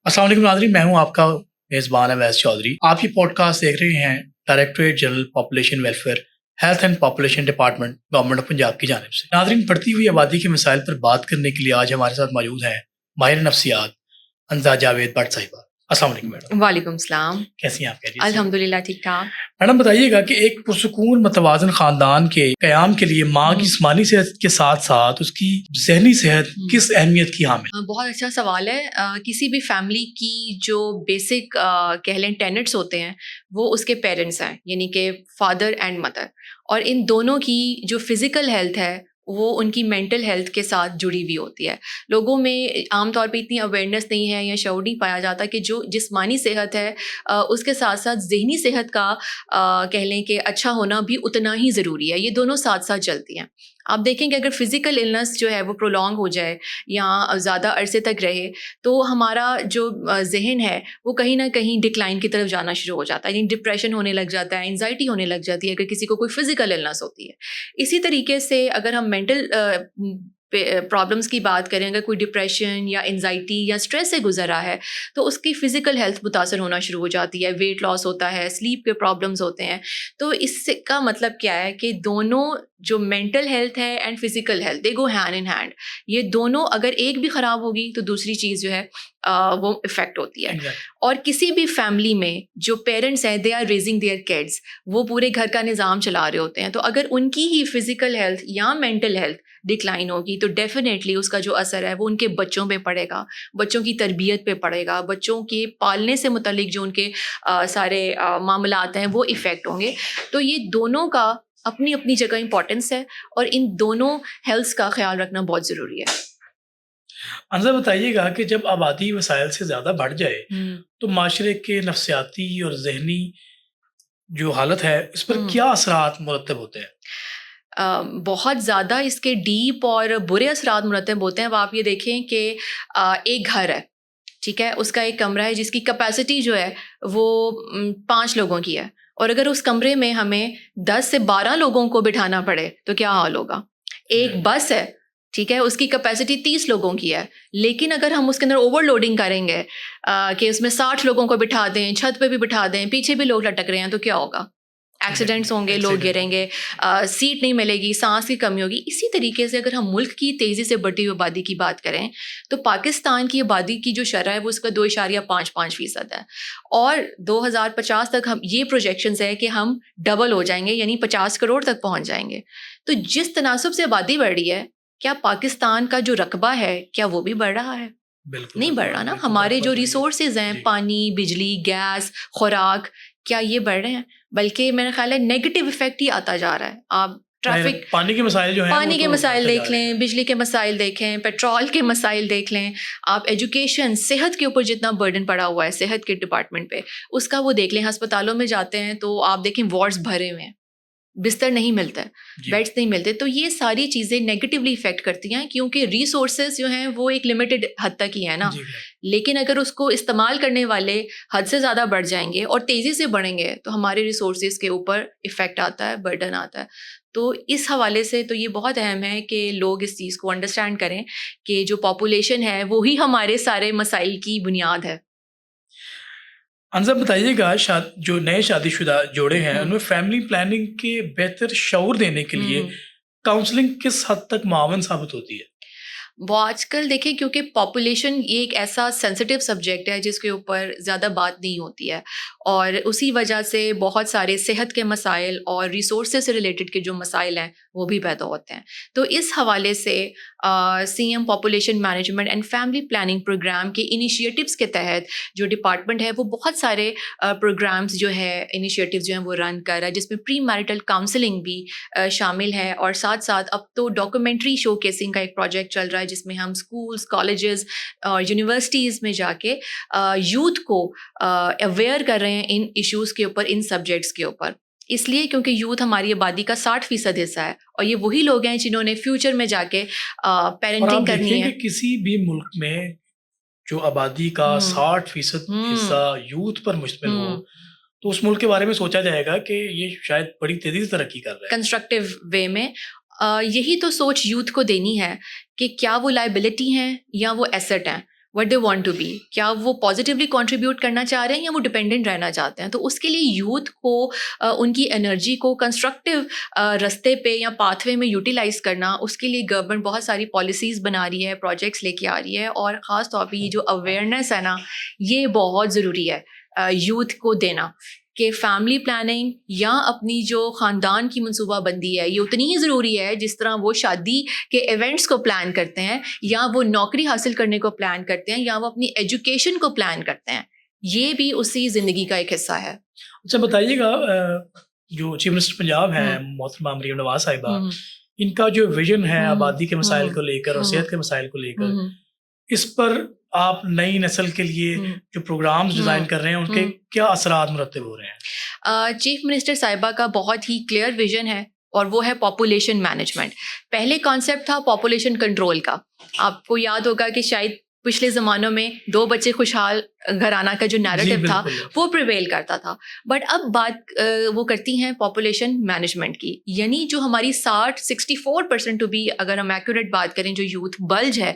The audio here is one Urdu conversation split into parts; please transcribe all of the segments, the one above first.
السلام علیکم ناظرین، میں ہوں آپ کا میزبان اویس چودھری۔ آپ یہ پوڈ کاسٹ دیکھ رہے ہیں directorate general population welfare health and population department government of Punjab کی جانب سے۔ ناظرین، بڑھتی ہوئی آبادی کے مسائل پر بات کرنے کے لیے آج ہمارے ساتھ موجود ہیں ماہر نفسیات انزا جاوید بٹ صاحبہ۔ السلام علیکم میڈم۔ وعلیکم السلام۔ کیسی ہیں آپ؟ کہہ الحمد للہ ٹھیک ٹھاک۔ میڈم بتائیے گا کہ ایک پرسکون متوازن خاندان کے قیام کے لیے ماں کی جسمانی صحت کے ساتھ ساتھ اس کی ذہنی صحت کس اہمیت کی حامل؟ بہت اچھا سوال ہے۔ کسی بھی فیملی کی جو بیسک کہہ لیں ٹینٹس ہوتے ہیں وہ اس کے پیرنٹس ہیں، یعنی کہ فادر اینڈ مدر، اور ان دونوں کی جو فزیکل ہیلتھ ہے وہ ان کی مینٹل ہیلتھ کے ساتھ جڑی ہوئی ہوتی ہے۔ لوگوں میں عام طور پہ اتنی اویئرنیس نہیں ہے یا شعور نہیں پایا جاتا کہ جو جسمانی صحت ہے اس کے ساتھ ساتھ ذہنی صحت کا کہہ لیں کہ اچھا ہونا بھی اتنا ہی ضروری ہے۔ یہ دونوں ساتھ ساتھ چلتی ہیں۔ آپ دیکھیں کہ اگر فزیکل النس جو ہے وہ پرولونگ ہو جائے یا زیادہ عرصے تک رہے تو ہمارا جو ذہن ہے وہ کہیں نہ کہیں ڈکلائن کی طرف جانا شروع ہو جاتا ہے، یعنی ڈپریشن ہونے لگ جاتا ہے، انزائٹی ہونے لگ جاتی ہے اگر کسی کو کوئی فزیکل النس ہوتی ہے۔ اسی طریقے سے اگر ہم مینٹل پرابلمس کی بات کریں، اگر کوئی ڈپریشن یا انزائٹی یا اسٹریس سے گزر رہا ہے تو اس کی فزیکل ہیلتھ متاثر ہونا شروع ہو جاتی ہے، ویٹ لاس ہوتا ہے، سلیپ کے پرابلمس ہوتے ہیں۔ تو اس کا مطلب کیا ہے کہ دونوں جو مینٹل ہیلتھ ہے and physical health they go hand in hand. یہ دونوں اگر ایک بھی خراب ہوگی تو دوسری چیز جو ہے وہ افیکٹ ہوتی ہے۔ اور کسی بھی فیملی میں جو پیرنٹس ہیں they are raising their kids, وہ پورے گھر کا نظام چلا رہے ہوتے ہیں، تو اگر ان کی ہی فزیکل ہیلتھ یا مینٹل ہیلتھ ڈکلائن ہوگی تو ڈیفینیٹلی اس کا جو اثر ہے وہ ان کے بچوں پہ پڑے گا، بچوں کی تربیت پہ پڑے گا، بچوں کے پالنے سے متعلق جو ان کے سارے معاملات ہیں وہ افیکٹ ہوں گے۔ تو یہ دونوں کا اپنی اپنی جگہ امپورٹنس ہے اور ان دونوں ہیلتھ کا خیال رکھنا بہت ضروری ہے۔ انزا بتائیے گا کہ جب آبادی وسائل سے زیادہ بڑھ جائے تو معاشرے کے نفسیاتی اور ذہنی جو حالت ہے اس پر کیا اثرات مرتب ہوتے ہیں؟ بہت زیادہ اس کے ڈیپ اور برے اثرات مرتب ہوتے ہیں۔ اب آپ یہ دیکھیں کہ ایک گھر ہے، ٹھیک ہے، اس کا ایک کمرہ ہے جس کی کیپیسٹی جو ہے وہ 5 لوگوں کی ہے، اور اگر اس کمرے میں ہمیں 10 سے 12 لوگوں کو بٹھانا پڑے تو کیا حال ہوگا؟ ایک بس ہے، ٹھیک ہے، اس کی کیپیسٹی 30 لوگوں کی ہے، لیکن اگر ہم اس کے اندر اوور لوڈنگ کریں گے کہ اس میں 60 لوگوں کو بٹھا دیں، چھت پہ بھی بٹھا دیں، پیچھے بھی لوگ لٹک رہے ہیں، تو کیا ہوگا؟ ایکسیڈنٹس ہوں گے، لوگ گریں گے، سیٹ نہیں ملے گی، سانس کی کمی ہوگی۔ اسی طریقے سے اگر ہم ملک کی تیزی سے بڑھتی ہوئی آبادی کی بات کریں تو پاکستان کی آبادی کی جو شرح ہے وہ اس کا 2.55% ہے، اور 2050 تک ہم یہ پروجیکشنز ہے کہ ہم ڈبل ہو جائیں گے، یعنی 50 کروڑ تک پہنچ جائیں گے۔ تو جس تناسب سے آبادی بڑھ رہی ہے، کیا پاکستان کا جو رقبہ ہے کیا وہ بھی بڑھ رہا ہے؟ نہیں بڑھ رہا نا۔ ہمارے جو ریسورسز ہیں، پانی، بجلی، گیس، خوراک، کیا یہ بڑھ رہے ہیں؟ بلکہ میرا خیال ہے نیگیٹو ایفیکٹ ہی آتا جا رہا ہے۔ آپ ٹریفک، پانی کے مسائل جو ہیں، پانی کے مسائل دیکھ لیں، بجلی کے مسائل دیکھیں، پیٹرول کے مسائل دیکھ لیں، آپ ایجوکیشن، صحت کے اوپر جتنا برڈن پڑا ہوا ہے صحت کے ڈپارٹمنٹ پہ، اس کا وہ دیکھ لیں۔ ہسپتالوں میں جاتے ہیں تو آپ دیکھیں وارڈز بھرے ہوئے ہیں، بستر نہیں ملتا ہے، بیڈس نہیں ملتے۔ تو یہ ساری چیزیں نیگیٹیولی افیکٹ کرتی ہیں، کیونکہ ریسورسز جو ہیں وہ ایک لمیٹڈ حد تک ہی ہے نا، لیکن اگر اس کو استعمال کرنے والے حد سے زیادہ بڑھ جائیں گے اور تیزی سے بڑھیں گے تو ہمارے ریسورسز کے اوپر افیکٹ آتا ہے، برڈن آتا ہے۔ تو اس حوالے سے تو یہ بہت اہم ہے کہ لوگ اس چیز کو انڈرسٹینڈ کریں کہ جو پاپولیشن ہے وہی ہمارے سارے مسائل کی بنیاد ہے۔ انزا بتائیے گا جو نئے شادی شدہ جوڑے ہیں ان میں فیملی پلاننگ کے بہتر شعور دینے کے لیے کاؤنسلنگ کس حد تک معاون ثابت ہوتی ہے؟ وہ آج کل دیکھیں کیونکہ پاپولیشن یہ ایک ایسا سینسٹیو سبجیکٹ ہے جس کے اوپر زیادہ بات نہیں ہوتی ہے، اور اسی وجہ سے بہت سارے صحت کے مسائل اور ریسورسز سے ریلیٹڈ کے جو مسائل ہیں وہ بھی پیدا ہوتے ہیں۔ تو اس حوالے سے C M population management and family planning programme کے انیشیٹوز کے تحت جو ڈپارٹمنٹ ہے وہ بہت سارے پروگرامز جو ہے، انیشیٹوز جو ہیں وہ رن کر رہا ہے، جس میں پری میرٹل کاؤنسلنگ بھی شامل ہے، اور ساتھ ساتھ اب تو ڈاکومنٹری شو کیسنگ کا ایک پروجیکٹ چل رہا ہے جس میں ہم اسکولس، کالجز اور یونیورسٹیز میں جا کے یوتھ کو اویئر کر رہے ہیں ان ایشوز کے اوپر، ان سبجیکٹس کے اوپر۔ اس لیے کیونکہ یوتھ ہماری آبادی کا 60% حصہ ہے، اور یہ وہی لوگ ہیں جنہوں نے فیوچر میں جا کے پیرنٹنگ کرنی ہے۔ کہ کسی بھی ملک میں جو آبادی کا 60% حصہ یوتھ پر مشتمل ہو تو اس ملک کے بارے میں سوچا جائے گا کہ یہ شاید بڑی تیزی سے ترقی کر رہا ہے، کنسٹرکٹیو وے میں۔ یہی تو سوچ یوتھ کو دینی ہے کہ کیا وہ لائبلٹی ہیں یا وہ ایسٹ ہیں۔ what they want to be, کیا وہ پازیٹیولی کنٹریبیوٹ کرنا چاہ رہے ہیں یا وہ ڈپینڈنٹ رہنا چاہتے ہیں. تو اس کے لیے یوتھ کو ان کی انرجی کو کنسٹرکٹیو رستے پہ یا پاتھ وے میں یوٹیلائز کرنا, اس کے لیے گورنمنٹ بہت ساری پالیسیز بنا رہی ہے, پروجیکٹس لے کے آ رہی ہے, اور خاص طور پہ یہ جو اویئرنیس ہے نا, یہ بہت ضروری ہے یوتھ کو دینا کہ فیملی پلاننگ یا اپنی جو خاندان کی منصوبہ بندی ہے یہ اتنی ہی ضروری ہے جس طرح وہ شادی کے ایونٹس کو پلان کرتے ہیں, یا وہ نوکری حاصل کرنے کو پلان کرتے ہیں, یا وہ اپنی ایجوکیشن کو پلان کرتے ہیں. یہ بھی اسی زندگی کا ایک حصہ ہے. اچھا بتائیے گا, جو چیف منسٹر پنجاب ہیں محترمہ مریم نواز صاحبہ, ان کا جو ویژن ہے آبادی کے مسائل کو لے کر اور صحت کے مسائل کو لے کر, اس پر آپ نئی نسل کے لیے جو پروگرامز ڈیزائن کر رہے ہیں ان کے کیا اثرات مرتب ہو رہے ہیں؟ چیف منسٹر صاحبہ کا بہت ہی کلیئر ویژن ہے, اور وہ ہے پاپولیشن مینجمنٹ. پہلے کانسیپٹ تھا پاپولیشن کنٹرول کا. آپ کو یاد ہوگا کہ شاید پچھلے زمانوں میں 2 بچے خوشحال گھرانہ کا جو نیریٹو تھا وہ پریویل کرتا تھا, بٹ اب بات وہ کرتی ہیں پاپولیشن مینجمنٹ کی. یعنی جو ہماری 64% ٹو بی, اگر ہم ایکوریٹ بات کریں, جو یوتھ بلج ہے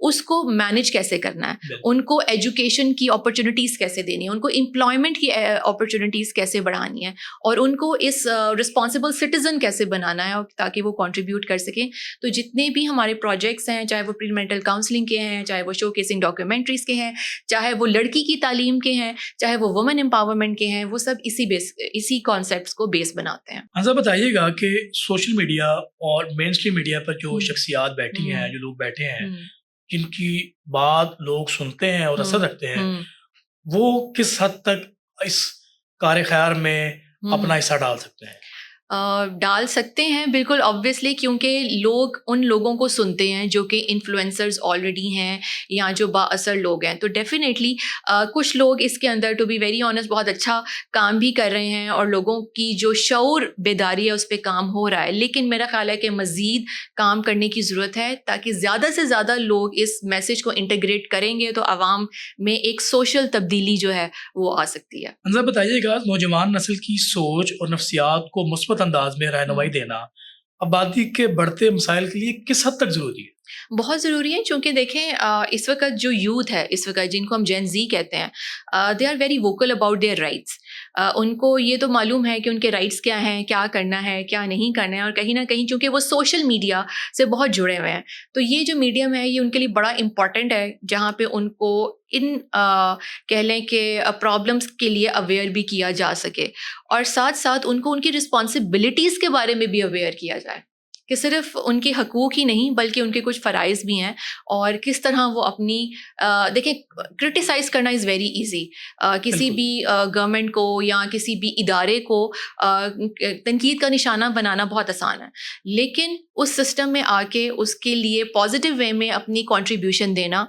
اس کو مینیج کیسے کرنا ہے, ان کو ایجوکیشن کی اپرچونیٹیز کیسے دینی ہے, ان کو امپلائمنٹ کی اپرچونیٹیز کیسے بڑھانی ہے, اور ان کو اس رسپانسبل سٹیزن کیسے بنانا ہے تاکہ وہ کنٹریبیوٹ کر سکیں. تو جتنے بھی ہمارے پروجیکٹس ہیں, چاہے وہ پری مینٹل کاؤنسلنگ کے ہیں, چاہے وہ شو کیسنگ ڈاکیومنٹریز کے ہیں, چاہے وہ لڑکی کی تعلیم کے ہیں, چاہے وہ وومن امپاورمنٹ کے ہیں, وہ سب اسی کانسیپٹس کو بیس بناتے ہیں. ہاں بتائیے گا کہ سوشل میڈیا اور مین اسٹریم میڈیا پر جو شخصیات بیٹھی ہیں, جو لوگ بیٹھے ہیں, جن کی بات لوگ سنتے ہیں اور اثر رکھتے ہیں, وہ کس حد تک اس کار خیر میں اپنا حصہ ڈال سکتے ہیں؟ ڈال سکتے ہیں بالکل آبویسلی, کیونکہ لوگ ان لوگوں کو سنتے ہیں جو کہ انفلوئنسرز آلریڈی ہیں یا جو با اثر لوگ ہیں. تو ڈیفینیٹلی کچھ لوگ اس کے اندر, ٹو بی ویری آنیسٹ, بہت اچھا کام بھی کر رہے ہیں, اور لوگوں کی جو شعور بیداری ہے اس پہ کام ہو رہا ہے. لیکن میرا خیال ہے کہ مزید کام کرنے کی ضرورت ہے تاکہ زیادہ سے زیادہ لوگ اس میسج کو انٹیگریٹ کریں گے تو عوام میں ایک سوشل تبدیلی جو ہے وہ آ سکتی ہے. حمزہ بتائیے گا, نوجوان نسل کی سوچ اور نفسیات کو مثبت انداز میں رہنمائی دینا آبادی کے بڑھتے مسائل کے لیے کس حد تک ضروری ہے؟ بہت ضروری ہے, چونکہ دیکھیں اس وقت جو یوتھ ہے, اس وقت جن کو ہم جین زی کہتے ہیں, they are very vocal about their rights. ان کو یہ تو معلوم ہے کہ ان کے رائٹس کیا ہیں, کیا کرنا ہے, کیا نہیں کرنا ہے, اور کہیں نہ کہیں چونکہ وہ سوشل میڈیا سے بہت جڑے ہوئے ہیں, تو یہ جو میڈیم ہے یہ ان کے لیے بڑا امپورٹنٹ ہے, جہاں پہ ان کو ان کہہ لیں کہ پرابلمس کے لیے اویئر بھی کیا جا سکے, اور ساتھ ساتھ ان کو ان کی رسپانسبلٹیز کے بارے میں بھی اویئر کیا جائے کہ صرف ان کے حقوق ہی نہیں بلکہ ان کے کچھ فرائض بھی ہیں, اور کس طرح وہ اپنی دیکھیں کرٹیسائز کرنا از ویری ایزی. کسی بھی گورنمنٹ کو یا کسی بھی ادارے کو تنقید کا نشانہ بنانا بہت آسان ہے, لیکن اس سسٹم میں آ کے اس کے لیے پازیٹیو وے میں اپنی کنٹریبیوشن دینا,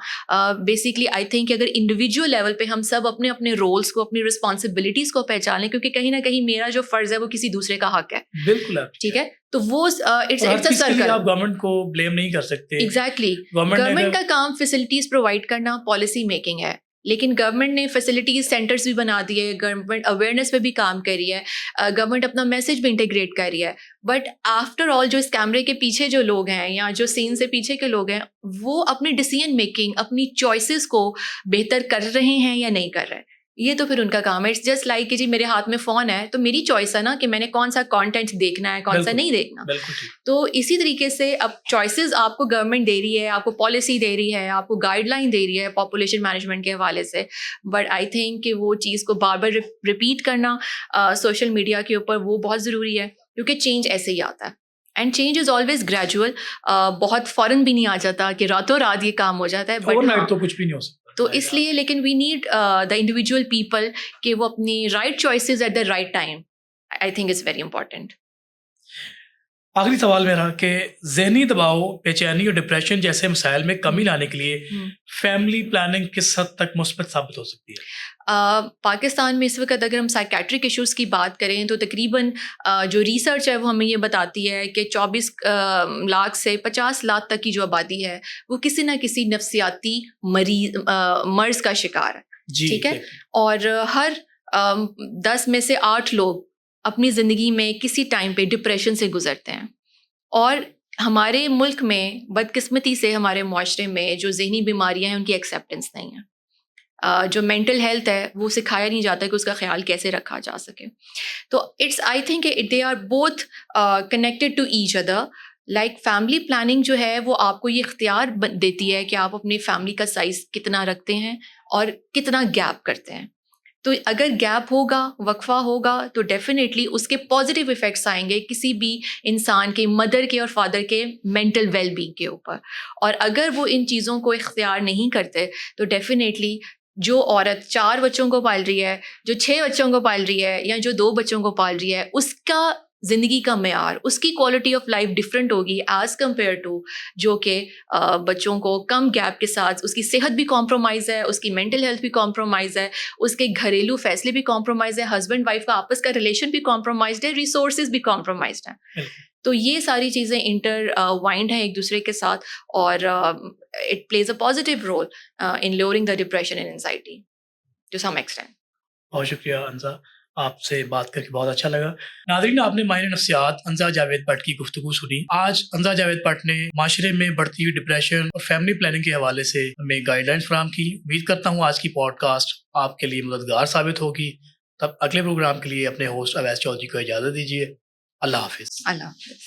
بیسکلی آئی تھنک کہ اگر انڈیویجول لیول پہ ہم سب اپنے اپنے رولس کو, اپنی رسپانسبلٹیز کو پہچانیں, کیونکہ کہیں نہ کہیں میرا جو فرض ہے وہ کسی دوسرے کا حق ہے. بالکل ٹھیک ہے, تو وہ آپ گورنمنٹ کو بلیم نہیں کر سکتے. ایگزیکٹلی, گورنمنٹ کا کام فیسلٹیز پرووائڈ کرنا, پالیسی میکنگ ہے, لیکن گورنمنٹ نے فیسلٹیز سینٹرز بھی بنا دیے, گورنمنٹ اویئرنیس پہ بھی کام کر رہی ہے, گورنمنٹ اپنا میسج بھی انٹیگریٹ کر رہی ہے, بٹ آفٹر آل جو اس کیمرے کے پیچھے جو لوگ ہیں یا جو سین سے پیچھے کے لوگ ہیں, وہ اپنی ڈیسیژن میکنگ, اپنی چوائسیز کو بہتر کر رہے ہیں یا نہیں کر رہے, یہ تو پھر ان کا کام ہے. اٹس جسٹ لائک کہ جی میرے ہاتھ میں فون ہے تو میری چوائس ہے نا کہ میں نے کون سا کانٹینٹ دیکھنا ہے, کون سا نہیں دیکھنا. تو اسی طریقے سے اب چوائسیز آپ کو گورنمنٹ دے رہی ہے, آپ کو پالیسی دے رہی ہے, آپ کو گائیڈ لائن دے رہی ہے پاپولیشن مینجمنٹ کے حوالے سے, بٹ آئی تھنک کہ وہ چیز کو بار بار ریپیٹ کرنا سوشل میڈیا کے اوپر وہ بہت ضروری ہے, کیونکہ چینج ایسے ہی آتا ہے, and change is always gradual. بہت فوراً بھی نہیں آ جاتا کہ راتوں رات یہ کام ہو جاتا ہے, بٹ تو کچھ بھی نہیں ہو سکتا. تو اس لیے لیکن we need the individual people کہ وہ اپنی right choices at the right time, I think is very important. آخری سوال میرا کہ ذہنی دباؤ, بے چینی اور ڈپریشن جیسے مسائل میں کمی لانے کے لیے فیملی پلاننگ کس حد تک مثبت ثابت ہو سکتی ہے؟ پاکستان میں اس وقت اگر ہم سائیکیٹرک ایشوز کی بات کریں تو تقریباً جو ریسرچ ہے وہ ہمیں یہ بتاتی ہے کہ 24 لاکھ سے 50 لاکھ تک کی جو آبادی ہے وہ کسی نہ کسی نفسیاتی مرض کا شکار ہے. ٹھیک ہے, اور ہر 10 میں سے 8 لوگ اپنی زندگی میں کسی ٹائم پہ ڈپریشن سے گزرتے ہیں, اور ہمارے ملک میں بدقسمتی سے ہمارے معاشرے میں جو ذہنی بیماریاں ہیں ان کی ایکسیپٹنس نہیں ہے. جو مینٹل ہیلتھ ہے وہ سکھایا نہیں جاتا کہ اس کا خیال کیسے رکھا جا سکے. تو it's I think they are both connected to each other. Like family planning جو ہے وہ آپ کو یہ اختیار دیتی ہے کہ آپ اپنی فیملی کا سائز کتنا رکھتے ہیں اور کتنا گیپ کرتے ہیں. تو اگر گیپ ہوگا، وقفہ ہوگا، تو ڈیفینیٹلی اس کے پازیٹیو ایفیکٹس آئیں گے کسی بھی انسان کے، مدر کے اور فادر کے مینٹل ویل بینگ کے اوپر. اور اگر وہ ان چیزوں کو اختیار نہیں کرتے تو ڈیفینیٹلی جو عورت 4 بچوں کو پال رہی ہے، جو 6 بچوں کو پال رہی ہے، یا جو 2 بچوں کو پال رہی ہے، اس کا زندگی کا معیار، اس کی کوالٹی آف لائف ڈفرینٹ ہوگی ایز کمپیئر ٹو جو کہ بچوں کو کم گیپ کے ساتھ. اس کی صحت بھی کمپرومائز ہے، اس کی مینٹل ہیلتھ بھی کمپرومائز ہے، اس کے گھریلو فیصلے بھی کمپرومائز ہے، ہسبینڈ وائف کا آپس کا ریلیشن بھی کمپرومائزڈ ہے، ریسورسز بھی کمپرومائزڈ ہیں. تو یہ ساری چیزیں انٹر وائنڈ ہیں ایک دوسرے کے ساتھ، اور it plays a positive role in lowering the depression and anxiety to some extent. بہت شکریہ انزا، آپ سے بات کر کے بہت اچھا لگا. ناظرین، آپ نے ماہر نفسیات انزا جاوید بٹ کی گفتگو سنی. آج انزا جاوید بٹ نے معاشرے میں بڑھتی ہوئی ڈپریشن اور فیملی پلاننگ کے حوالے سے ہمیں گائیڈ لائنس فراہم کی. امید کرتا ہوں آج کی پوڈ کاسٹ آپ کے لیے مددگار ثابت ہوگی. تب اگلے پروگرام کے لیے اپنے ہوسٹ اویس چودھری کو اجازت دیجیے. اللہ حافظ. اللہ حافظ.